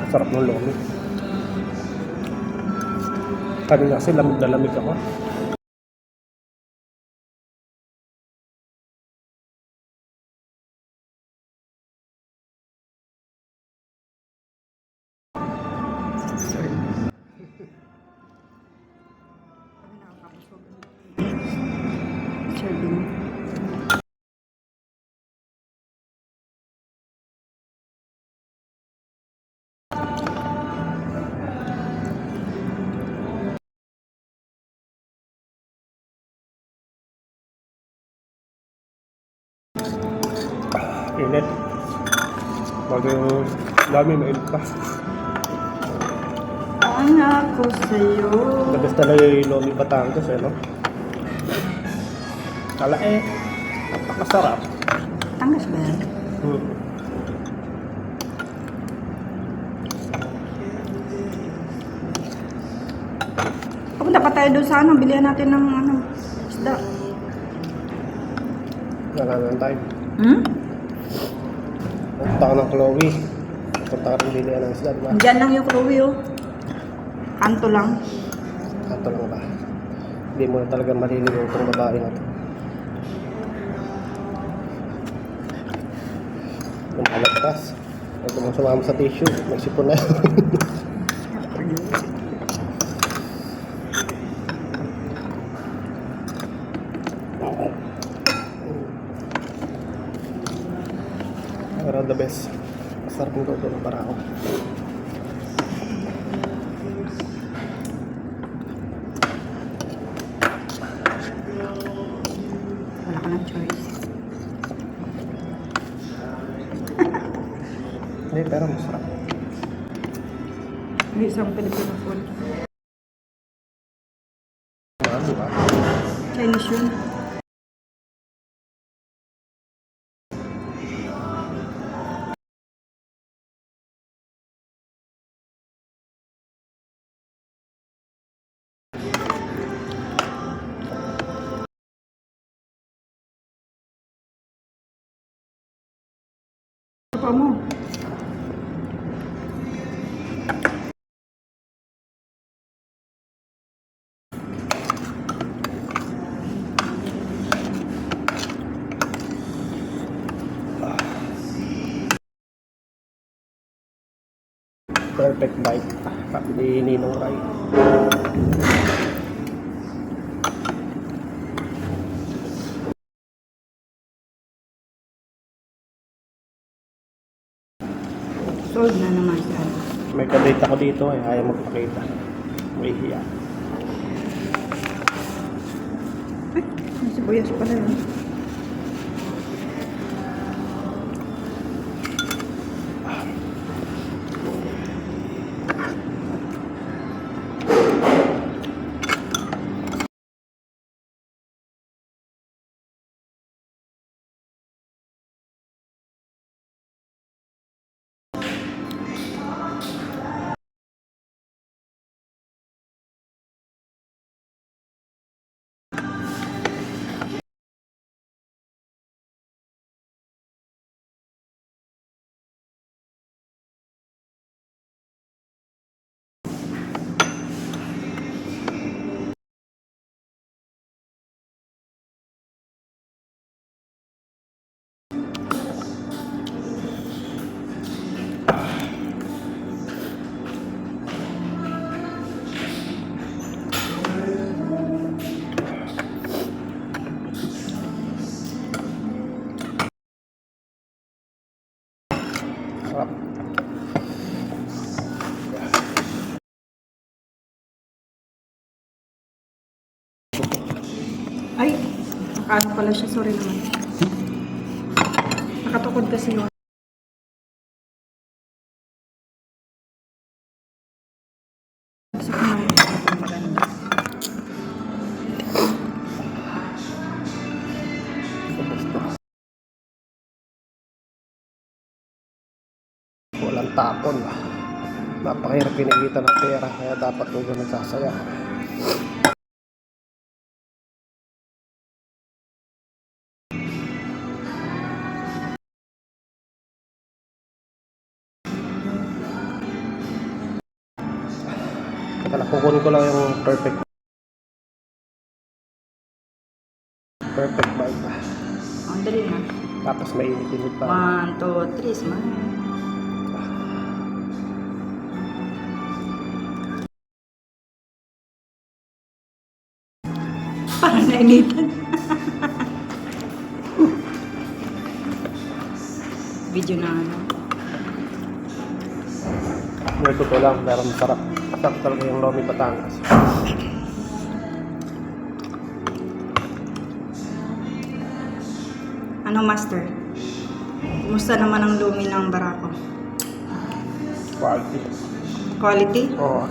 Sarap ng lomi. Kanina kasi lamig na lamig ako. Serving. Init. Dami mainit pa. Ang ako sa'yo. The best talaga yung lomi Batangas no? Kala napakasarap. Tangas ba yan? Papunta pa tayo doon sa bilihan natin ng isda. Wala na tayo. Punta ka ng Chloe. Punta ka rin bilihan ng isda, diba? Diyan lang yung Chloe, oh. Kanto lang. Kanto lang ba? Hindi mo na talaga maliligaw itong babae na ito. Lumalagpas. Huwag mong sumama sa tissue. May sipon na. Pero the best. Masarap ng goto ng barako. Wala ka ng choice. Hindi, pero masarap. May isang Filipino food. Ano ba? Chinese yun. Apa mo? Perfect bite. Ni Ninong Rai. Sold na naman siya. May kadate ako dito ayaw magpakita. May hiya. Ay, may sibuyas pala yun. Sarap. Ay, nakaano pala siya. Sorry naman. Nakatukod kasi yun. Kasi kumain ko maganda. Walang tapon. Napakahirap pinagita ng pera kaya dapat huwag na nagsasaya. Kala kukunin ko lang yung perfect bite. Ang dali na. Tapos may init pa. 1, 2, 3, smile. Parang nainitan. Video na ano. May totoo lang, pero masarap. Masarap talaga yung Lomi Batangas. Ano, Master? Kumusta naman ang lumi ng Barako? Quality. Quality? Oo.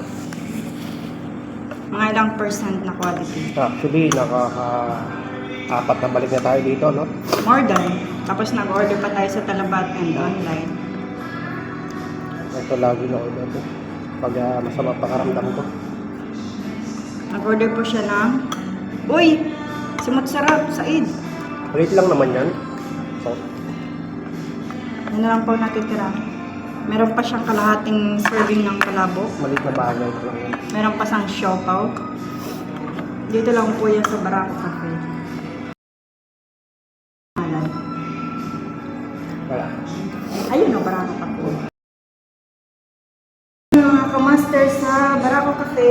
Mga ilang percent na quality? Actually, apat na balik na tayo dito, no? More than. Tapos nag-order pa tayo sa Talabat and online. Ito lagi na order ko. Pag masama pakaramdam ko. Nag-order po siya ng... Uy! Simot sarap, Said. Maliit lang naman yan. So, Yan na lang po natitira. Meron pa siyang kalahating serving ng palabok. maliit na bagay ko lang yan. Meron pa siyang siopaw. Dito lang po yan sa Barako Cafe. Wala. Ayun o, Barako Cafe. Mga kamaster sa Barako Cafe.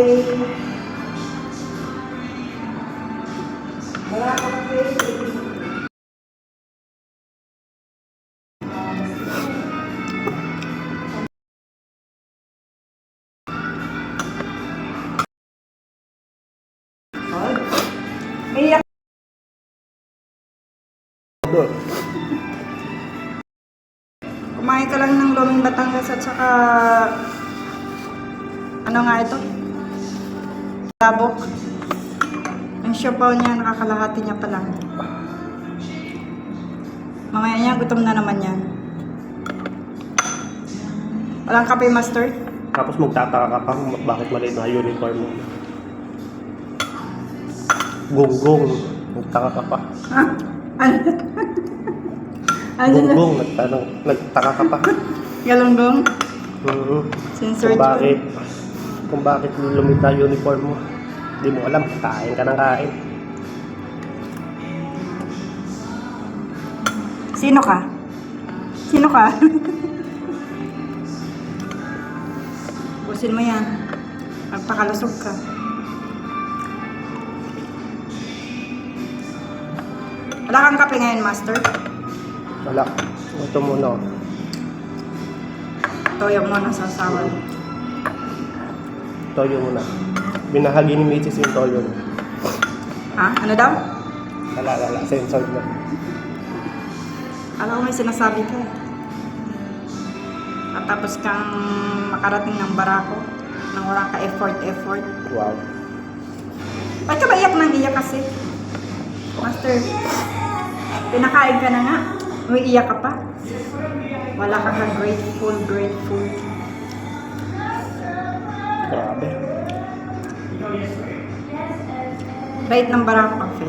Barako Cafe. May iyak. Doon. Kumain ka lang ng Luming Batangas at saka ano nga ito? Labok. Ang siopaw niya, nakakalahati niya pa lang. Mamaya niya, gutom na naman yan. Walang kape, Master? Tapos magtataka ka pa kung bakit maliit na uniform mo. Gunggong. Nagtaka ka pa. Ha? Ano? Ano na? Gunggong. Nagtaka ka pa. Galunggong? Mhm. Censored Kung bakit lumit na uniform mo. Hindi mo alam. Kain ka ng kain. Sino ka? Sino ka? Busin mo yan. Magpakalusog ka. Wala kang kape ngayon, Master? Wala. Ito muna. Toyo mo na sa sawan. Toyo muna. Binahagi ni Mrs. yung toyo. Ha? Ano daw? Wala. Censored na. Alam ko may sinasabi ka. At tapos kang makarating ng Barako nang wala ka effort. Wow. Ba't ka ba iyak nang iyak kasi? Master, pinakain ka na nga. Umiiyak ka pa. Wala ka grateful. Grabe. Bait ng Barako Cafe.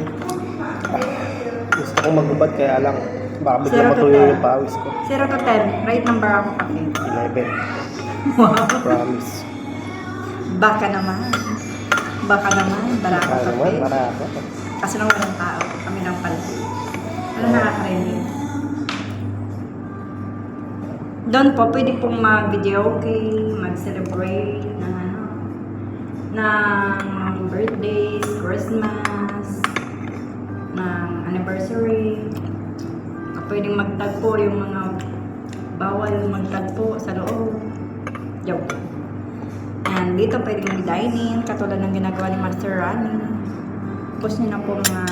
Gusto kong magubad kaya lang. Baka bigla 0 to matuyo 10. yung pawis ko. 0 to 10. Rate ng Barako Cafe. 11. Wow. Promise. Baka naman. Barako Kaya naman, Cafe. marako. Kasi nang walang tao. Kami lang pala. Ano nakakarinig? Doon po, pwede pong mag-video okay, mag-celebrate ng ano, ng birthdays, Christmas, ng anniversary. Pwedeng magtagpo yung mga bawal magtagpo sa loob. Joke. And dito pwedeng mag-dine-in, katulad ng ginagawa ni Master Rani. Push niyo na po mga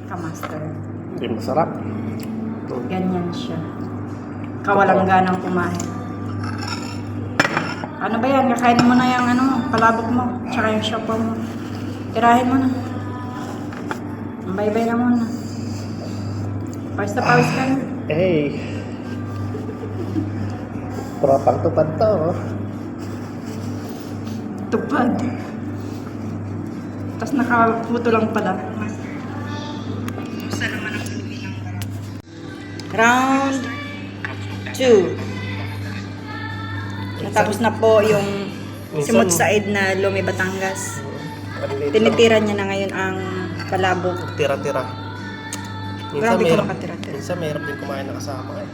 kamaster. Hindi masarap. Ganyan siya. Kawalang ganang kumain. Ano ba yan? Kakainin mo na yung ano, palabok mo. Tsaka yung siopaw mo. Tirahin mo na. Bye-bye na muna. Pawis na pawis ka na. Hey! Tropang tupad to. Oh. Tupad. Tapos nakaputo lang pala. Gusto naman ang ng Round 2. Natapos na po yung Simot Said na Lumi, Batangas. Tinitira niya na ngayon ang palabok. Tira-tira. Grabe ka makatira-tira. Minsan mahirap din kumain na kasama eh.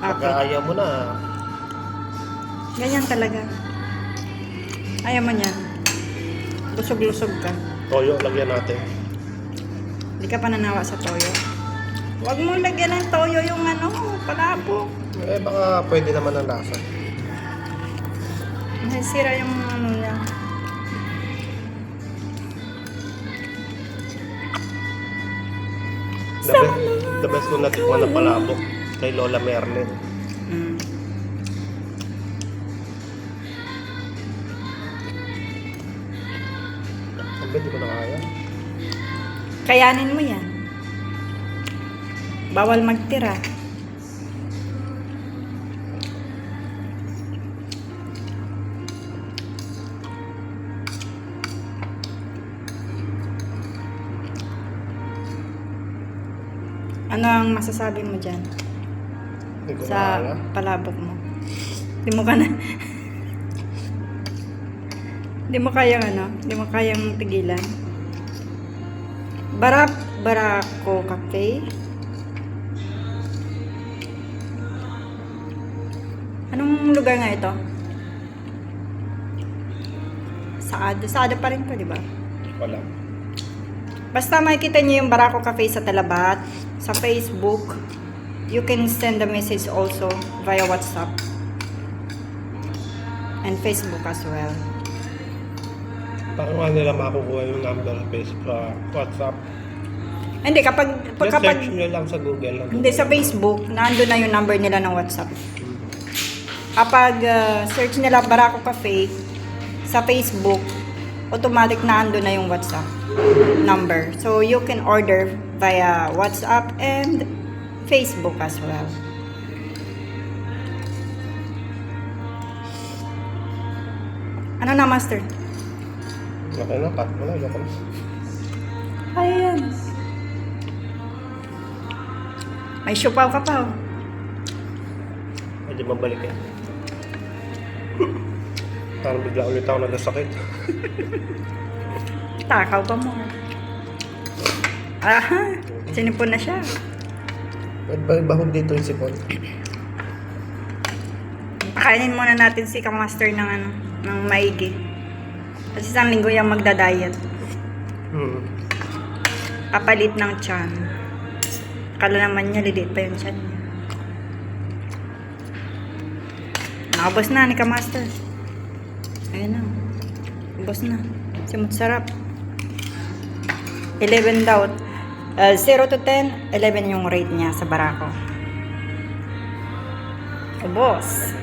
Okay. Pagka ayaw mo na, Ganyan talaga. Ayaw mo niyan. Lusog-lusog ka. toyo lagyan natin. Hindi ka pananawa sa toyo. Huwag mo lagyan ng toyo yung palabok. Eh baka pwede naman ang lasa. Nasira yung niya. The best ko natikman na palabok kay Lola Merlin. Mm. Sabi, di ko na kaya. Kayanin mo yan. Bawal magtira. Ano ang masasabi mo dyan? Di ko na Sa kaya. palabok mo? Di mo ka na... Di mo kayang Di mo kayang tigilan. Barako Cafe. Anong lugar nga ito? Saada pa rin to, di ba? Wala. Basta makikita niyo yung Barako Cafe sa Talabat, sa Facebook. You can send a message also via WhatsApp and Facebook as well. Parang nila makukuha yung number sa Facebook, WhatsApp. Hindi, kapag Search nyo lang sa Google. hindi sa Facebook, nandun na yung number nila ng WhatsApp. Kapag search nila Barako Cafe sa Facebook, automatic na andun na yung WhatsApp number. So you can order via WhatsApp and Facebook as well. Ano na, Master? Okay na, cut mo na. Ito na. Ayan. May siupaw ka pa. Pwede mabalik eh. Parang bigla ulit ako nagkasakit. Takaw pa mo. Aha, sinipon na siya. Pwede bahog dito yung sipon. Pakainin muna natin si Kamaster ng ng maigi. Kasi isang linggo yung magda-diet. Kapalit ng tiyan. Kala naman niya, lilit pa yung tiyan niya. Nakabos na ni Kamaster. Ayun na. Ubos na. Simot sarap. 11 daw. 0 to 10, 11 yung rate niya sa Barako. Ubos.